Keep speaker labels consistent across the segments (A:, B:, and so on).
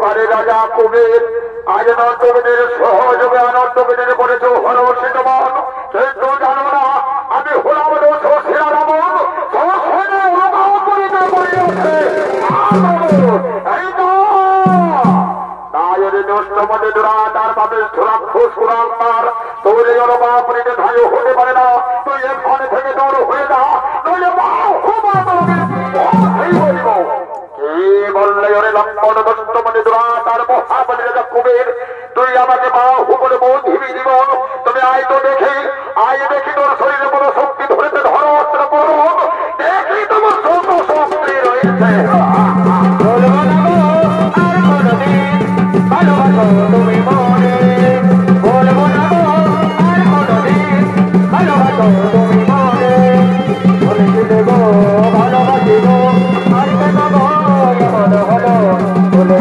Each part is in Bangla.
A: পারে রাজা কুবের আজ নন্দবিনীর সহযোগে আনন্দবিনীর করেছ হরষিত মন, কিন্তু জানো না আমি হলাম শিরা রাবণ হতে পারে না। তুই এখানে থেকে দৌড় হয়ে যা, নইলে বললে ওরে লম্বন দস্তমণি দুরাতার মহাবলী রাজা কুবের, তুই আমাকে বাহু বলে বধিবি জীবন। তবে আয় তো দেখি, আয় দেখি তোর শরীরে বড় শক্তি ধরেছে, ধর অস্ত্র পরম দেখি তোমার শত শক্তি রয়েছে। তুমি মনে বলবো না আর কোনদিন, ভালোবাসো তুমি মনে বলেছি দেব ভালোবাসিব আর কেন এমন হলো বলে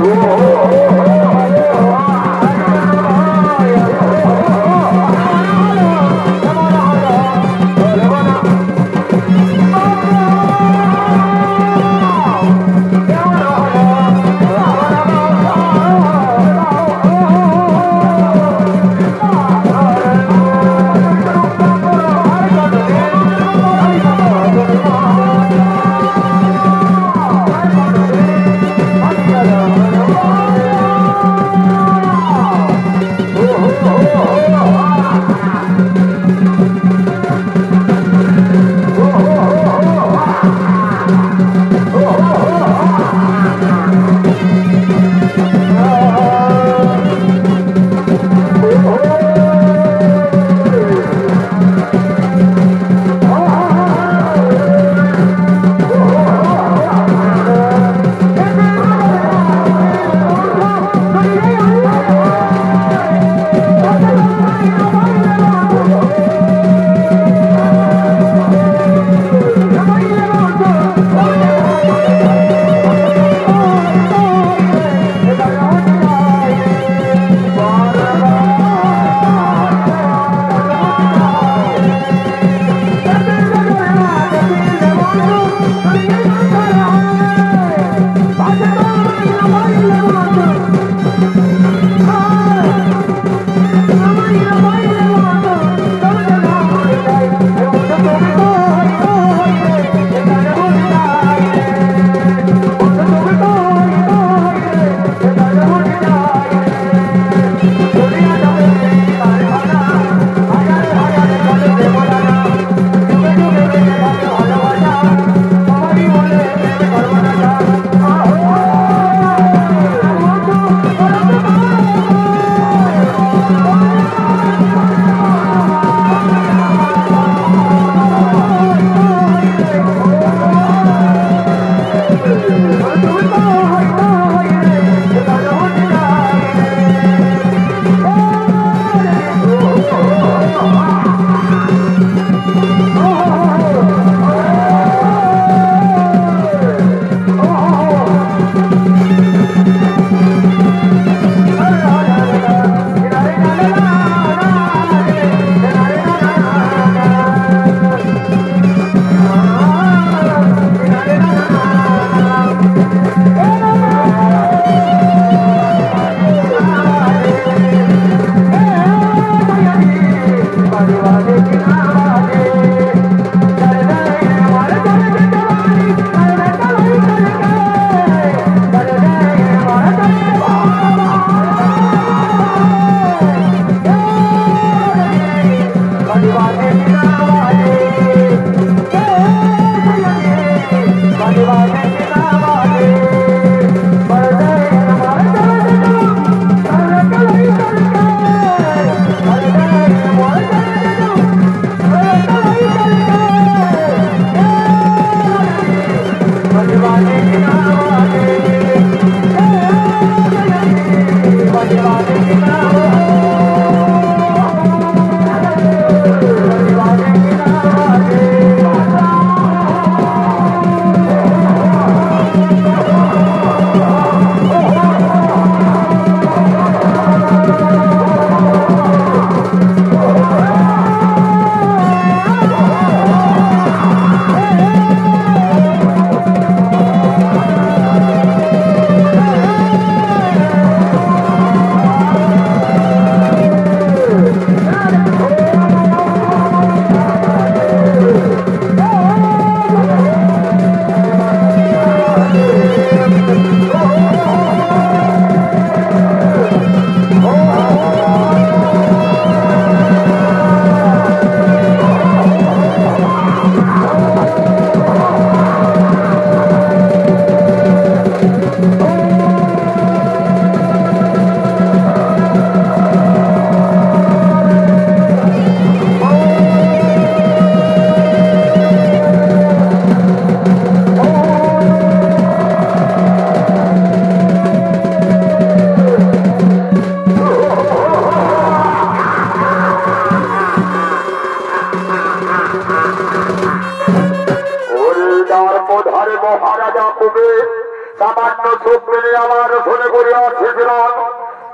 A: তিনি আমার শুনে করিয়াছিলেন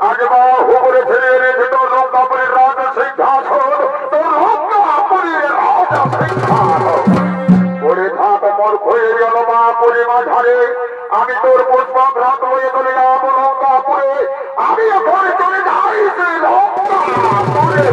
A: আগে বা হুবরে ছেড়ে রেখে তোর লঙ্কাপুরের রাজা সিংহাসন তোর লঙ্কাপুরের রাজা সিংহাসন পরে থাক মোর হয়ে গেল মা পরিমা ধারে আমি তোর পুষ্পাঘাত হয়ে চলে যাব লঙ্কাপুরে আমি এখন চলে যাই সেই লঙ্কাপুরে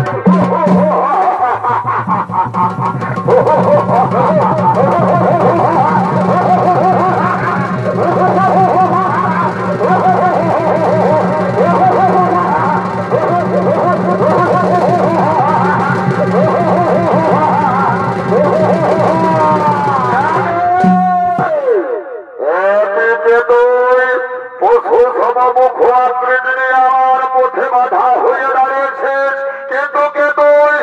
A: আমার পথে বাধা হয়ে দাঁড়িয়েছে কিন্তু কে তুই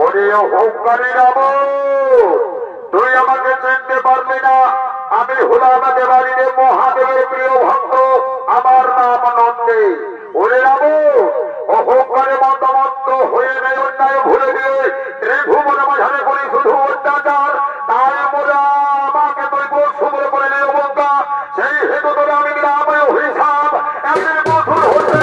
A: ওরে অহংকারী রাম তুই আমাকে চিনতে পারলি না আমি হলাম দেবাড়িতে মহাদেবের প্রিয় ভক্ত আমার নাম নন্দে ওরে রাম অহংকারে মতমত্ত হয়ে নেই অন্যায় ভুলে দিয়ে ত্রিভুবন মাঝারে করি শুধু অত্যাচার তাই মোরা আমাকে তুই বসুবর করে নেই অবজ্ঞা সেই হেতু তোরে আমি গ্রাম হিসাব একের বছর হচ্ছে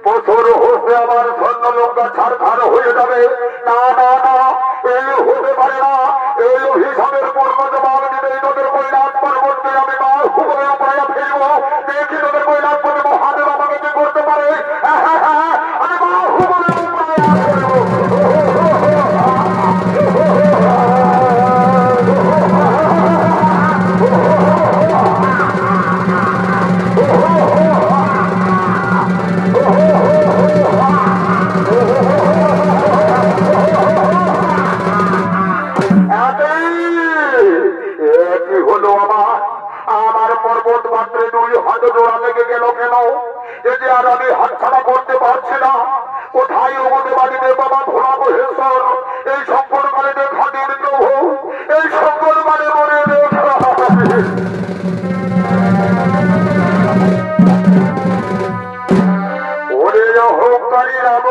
A: বছর হচ্ছে আমার স্বর্ণ লঙ্কা ছাড় ছাড় হয়ে যাবে না না না এই হতে পারে না এই হিসাবের পূর্ণ জবাব দিবে তোদের কৈলাস পর্বতকে আমি মা হুকুমে উপায় ফেলব দেখি তোদের কৈলাস পর্বত মহাদেব আমাকে কি করতে পারে আমি মা হুকুমে উপায় ফেলব আমার পর্বত মাত্রে 2 হাত জোড়া লেগে গেল কেন এ যে আর আমি হাতছাড়া করতে পারছি না কোথায় ওদের বাড়িতে বাবা ভোলা মহেশ্বর এই সকল মানে দেখা দিন প্রভু এই সকল মানে মনে দেখা ওরে অহংকারী রাম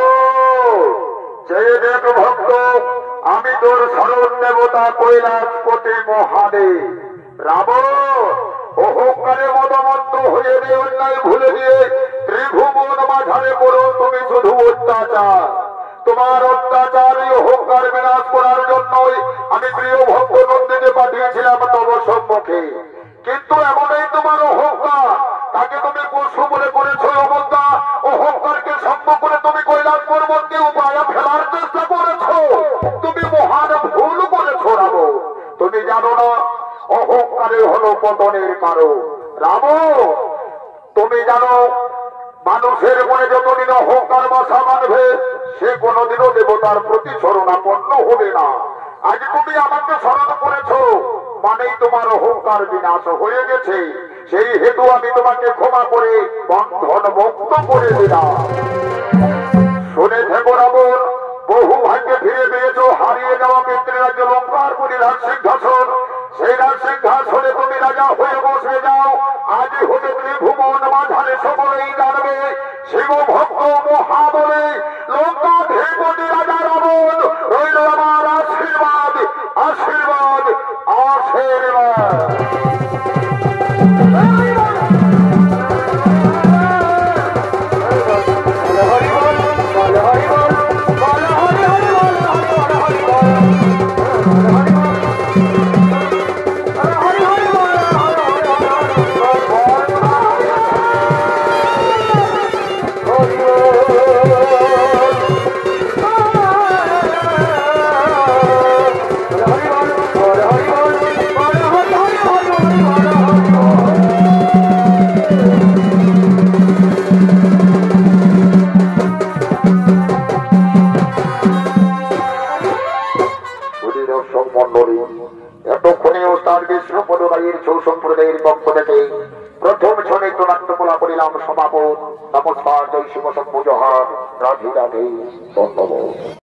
A: যে দেব ভক্ত আমি তোর শরণ দেবতা কৈলাসপতি মহাদেব রাম অহংকারে মদমত্ত হয়ে দিয়ে অন্যায় ভুলে দিয়ে ত্রিভুবন মাঝারে করো তুমি শুধু অত্যাচার তোমার অত্যাচারী অহংকার বিনাশ করার জন্যই আমি প্রিয় ভক্ত নন্দীকে পাঠিয়েছিলাম তব সম্মুখে কিন্তু এমনই তোমার অহংকার তাকে তুমি পশু বলে করেছো অবজ্ঞা অহংকারকে সম্মুখ করে তুমি কৈলাস পর্বতকে উপায় ফেলার চেষ্টা করেছো তুমি মহান ভুল করেছো রাম তুমি জানো না অহংকারে হলো পতনের কারণ রাম তুমি জানো মানুষের মনে যতদিন অহংকার বাসা বাঁধবে সে কোনদিনও দেবতার প্রতি শরণাপন্ন হবে না আজ তুমি আমাকে স্মরণ করেছো মানেই তোমার অহংকার বিনাশ হয়ে গেছে সেই হেতু আমি তোমাকে ক্ষমা করে বন্ধন মুক্ত করে দিলাম শুনে থেকো রাবণ বহু ভাগ্যে ফিরে পেয়েছো হারিয়ে যাওয়া পিতৃরাজ্য লঙ্কারপুরী রাজ সিংহাসন সেই রাজ সিংহাসনে তুমি রাজা হয়ে বসে যাও আজই হতে ত্রিভুবন মাঝারে সকলেই জানবে শিব ভক্ত মহাবলে লঙ্কাধিপতি রাজা রাবণ রইল আমার আশীর্বাদ আশীর্বাদ আশীর্বাদ সম্প্রদায়ের পক্ষ থেকে প্রথম ছবিত নাট্যকলা করিলাম সমাপন। নমস্কার, জয় শিব শম্ভু, জোহার, রাধে রাধে, ধন্যবাদ।